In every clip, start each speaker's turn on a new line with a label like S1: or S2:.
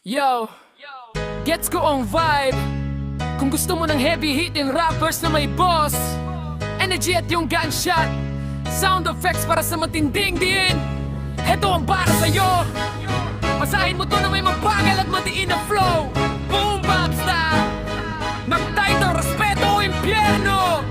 S1: Yo, gets ko ang vibe. Kung gusto mo ng heavy hitting rappers na may boss, energy at yung gunshot, sound effects para sa matinding diin, heto ang para sa'yo. Masahin mo to na may mabagal at madiin na flow. Boom bap style, mag-title, respeto o impyerno.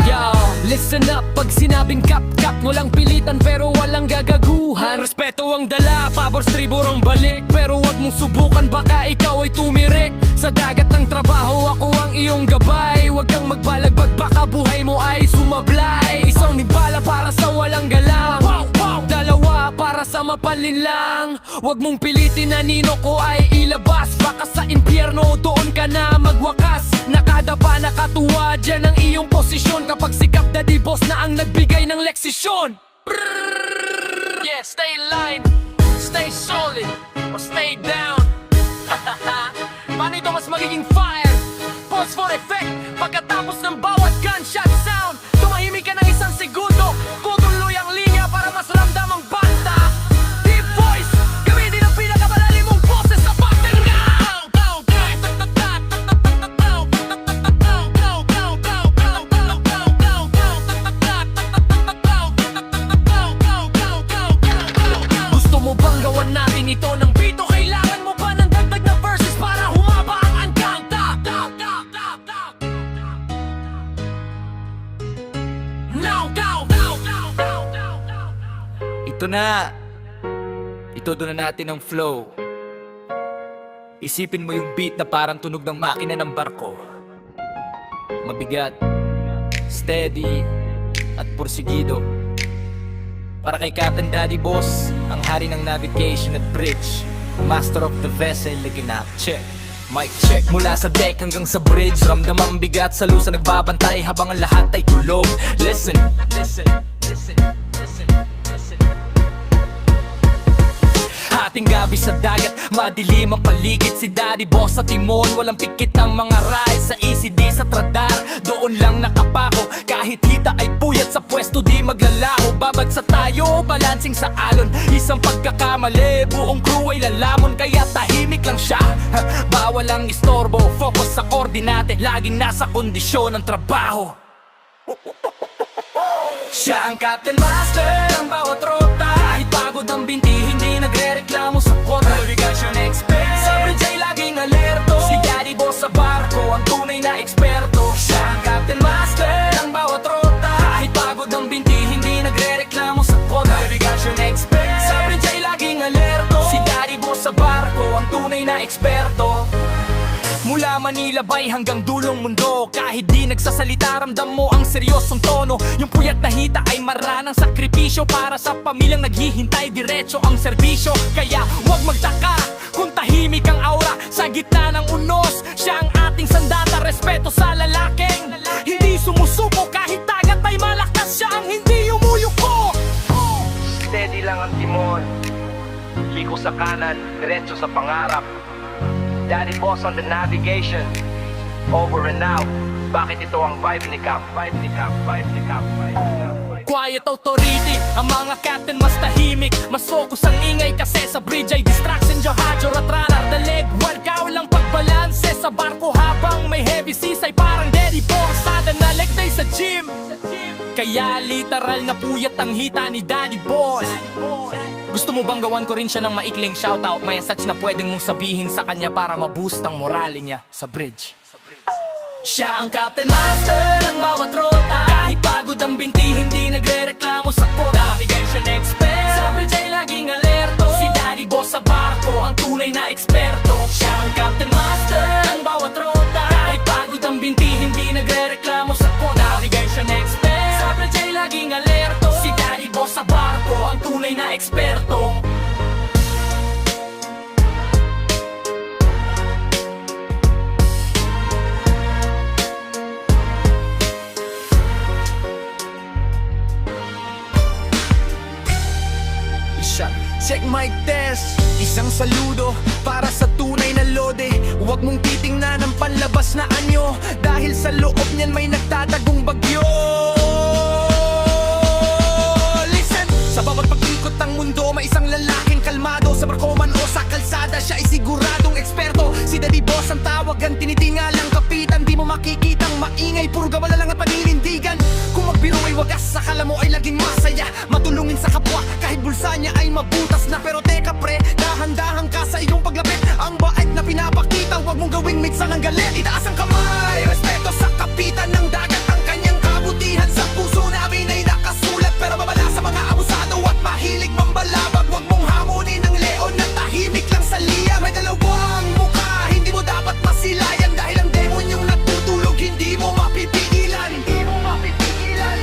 S1: Yo, listen up, pag sinabing kap-kap, walang pilitan pero walang gagaguhan. Respeto ang dala, pabor stribor ang balik, pero wag mong subukan, baka ikaw ay tumirik. Sa dagat ng trabaho, ako ang iyong gabay. Wag kang magbalagbag, baka buhay mo ay sumablay. Isang nibala para sa walang galang, dalawa para sa mapalin lang. Wag mong pilitin na nino ko ay ilabas, baka sa impyerno doon ka na magwakas. Nakadapa, nakatuwa dyan ang iyong posisyon, kapag sikap daddy boss na ang nagbigay ng leksisyon. Yeah, stay in line, stay solid, or stay down. Paano ito mas magiging fire? Pause for effect, pagkatapos ng bawat gunshot sound, tumahimik ka ng isang segundo, tutuloy ang linya para mas ramdam ang banda. Deep voice, gamitin ang pinakamalalim mong boses sa pagtinga. Gusto mo bang gawan natin ito ng beat o kailangan mo pa ng dagdag na verses para humaba ang hanggang top? Now go! Ito na, itodo na natin ang flow. Isipin mo yung beat na parang tunog ng makina ng barko. Mabigat, steady, at porsigido. Para kay Captain Daddy Boss, ang hari ng navigation at bridge, master of the vessel, liginap, check. Mic check. Mula sa deck hanggang sa bridge, ramdam ang bigat sa lusa nagbabantay habang ang lahat ay tulog. Listen, listen, listen, listen, listen. Hating gabi sa dagat, madilim ang paligid. Si Daddy Boss sa timon, walang pikit ang mga ride. Sa ECD sa tradar, doon lang nakapako. Kahit hita ay puyat sa pwesto, di maglalaho. Babagsa tayo, balancing sa alon. Isang pagkakamali, buong crew ay lalamon. Kaya tahimik lang siya, bawal ang istorbo. Focus sa koordinate, laging nasa kondisyon ng trabaho. Siya ang Captain Master ng bawat rota. Kahit pagod ang binti, hindi nagre-reklamo sa kwota. Navigation expert, sa bridge ay laging alerto. Si Daddy Boss sa barko, ang tunay na eksperto. Siya ang Captain Master ng bawat rota. Kahit pagod ang binti, hindi nagre-reklamo sa kwota. Navigation expert, sa bridge ay laging alerto. Si Daddy Boss sa barko, ang tunay na eksperto. Mula Manila Bay hanggang dulong mundo, kahit di nagsasalita, ramdam mo ang seryosong tono. Yung puyat na hita ay maranang sakripisyo para sa pamilyang naghihintay, diretso ang serbisyo. Kaya wag magtaka kung tahimik ang aura sa gitna ng unos. Siya ang ating sandata, respeto sa lalaking hindi sumusuko. Kahit dagat ay malakas, siya ang hindi umuyuko. Steady lang ang timon, liko sa kanan, diretso sa pangarap. Daddy Boss on the navigation, over and out. Bakit ito ang vibe ni Cap? Vibe ni Cap, vibe ni Cap, vibe ni Cap. Quiet authority, ang mga captain mas tahimik. Mas focus ang ingay kasi sa bridge ay distraction. Jahadyo at radar, dalig, walkaw lang pagbalanse sa barko habang may heavy seas ay parang Daddy Boss. Sada na leg day sa gym, kaya literal na puyat ang hita ni Daddy Boss. Gusto mo bang gawan ko rin siya ng maikling shoutout message na pwedeng mong sabihin sa kanya para ma-boost ang morale niya sa bridge? Siya ang Captain Master ng bawat rota. Kahit pagod ang binti, hindi nagre-reklamo sa kwota. Navigation expert, sa bridge ay laging alerto. Si Daddy Boss sa barko, ang tunay na eksperto. Siya ang Captain Master ng bawat rota. Kahit pagod ang binti, hindi nagre-reklamo sa kwota. Navigation expert, sa bridge ay laging alerto. Si Daddy Boss sa barko, ang tunay na eksperto. Check my test, isang saludo para sa tunay na lode. Huwag mong titingnan ang panlabas na anyo, dahil sa loob niyan may nagtatagong bagyo. Listen, sa bawat pag-ikot ng mundo, may isang lalaking kalmado. Sa barko man o sa kalsada,
S2: siya ay siguradong eksperto. Si Daddy Boss ang tawagan, tinitingalang kapitan. Di mo makikitang maingay, puro gawala lang at paninindigan. Kung magbiro ay wagas, sakala mo ay laging masaya. Matulungin sa kapwa, kahit bulsa niya ay mabutas na. Pero teka pre, dahan-dahan ka sa iyong paglapit. Ang bait na pinapakita, huwag mong gawing mitsa ng galit. Itaas ang kamay, respeto sa kapitan ng dagat. Ang kanyang kabutihan sa puso namin ay nakasulat. Pero babala sa mga abusado at mahilig mambalabag. Huwag mong hamunin ng leon na tahimik lang sa liya. May dalawang mukha, hindi mo dapat masilayan. Dahil ang demon yung natutulog, hindi mo mapipigilan. Hindi mo mapipigilan.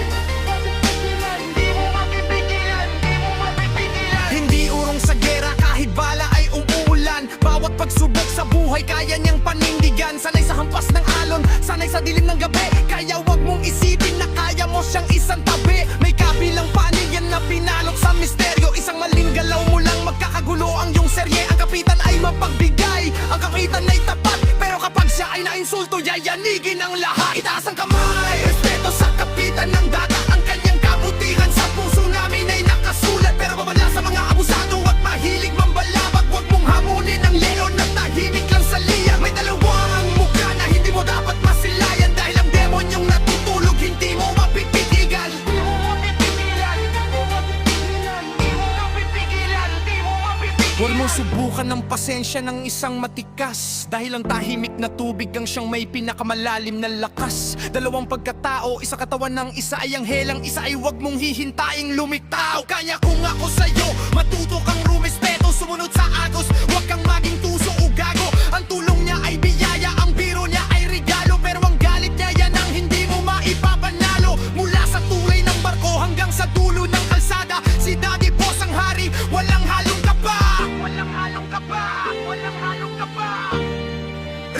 S2: Hindi mo mapipigilan. Hindi mo mapipigilan. Hindi urong sa gera kahit bala ay umuulan. Bawat pagsubok sa buhay kaya niyang panindigan. Sanay sa hampas ng alon, sanay sa dilim ng gabi. Kaya wag mong isipin na kaya mo siyang isang tabi. May kabilang panig yan na pinalot sa misteryo. Isang maling galaw mo lang magkakagulo ang iyong serye. Ang kapitan ay mapagbigay, ang kapitan ay tapat. Pero kapag siya ay nainsulto, yayanigin ang lahat. Itaas ang kamay, respeto sa kapitan ng dagat. Ang kanyang kabutihan sa puso namin ay nakasulat. Pero babala sa mga abusado at mahilig mambalabag. Huwag mong hamunin ang leon na tahimik lang sa liya. May dalawang mukha na hindi mo dapat masilayan. Dahil ang demon yung natutulog, hindi mo mapipitigan. Hindi mo mapipigilan. Hindi mo mapipigilan. Hindi mo mapipigilan. Huwag mong subukan ng pasensya ng isang matikas. Dahil ang tahimik na tubig ang siyang may pinakamalalim na lakas. Dalawang pagkatao, isa katawan ng isa ay anghelang, isa ay huwag mong hihintaing lumitaw. Kaya kung ako sa'yo, matuto kang rumispeto. Sumunod sa agos, huwag kang maging tuso o gago. Ang tulong niya ay biyaya, ang biro niya ay regalo. Pero ang galit niya yan ang hindi mo maipapanalo. Mula sa tulay ng barko hanggang sa dulo ng kalsada, si Daddy Boss ang hari, walang halong kapa. Walang halong kapa. Walang halong kapa.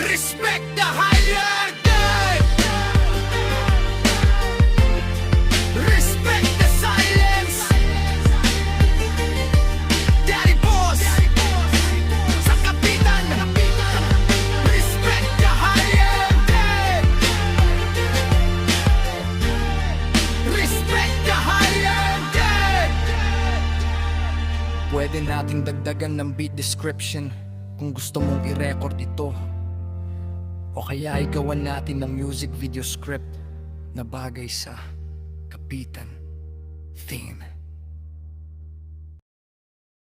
S2: Respect the hierarchy. Respect the silence. Daddy Boss sa kapitan. Respect the hierarchy. Respect the hierarchy. Pwede nating dagdagan ng beat description kung gusto mong i-record ito. O kaya ay gawan natin ng music video script na bagay sa kapitan theme.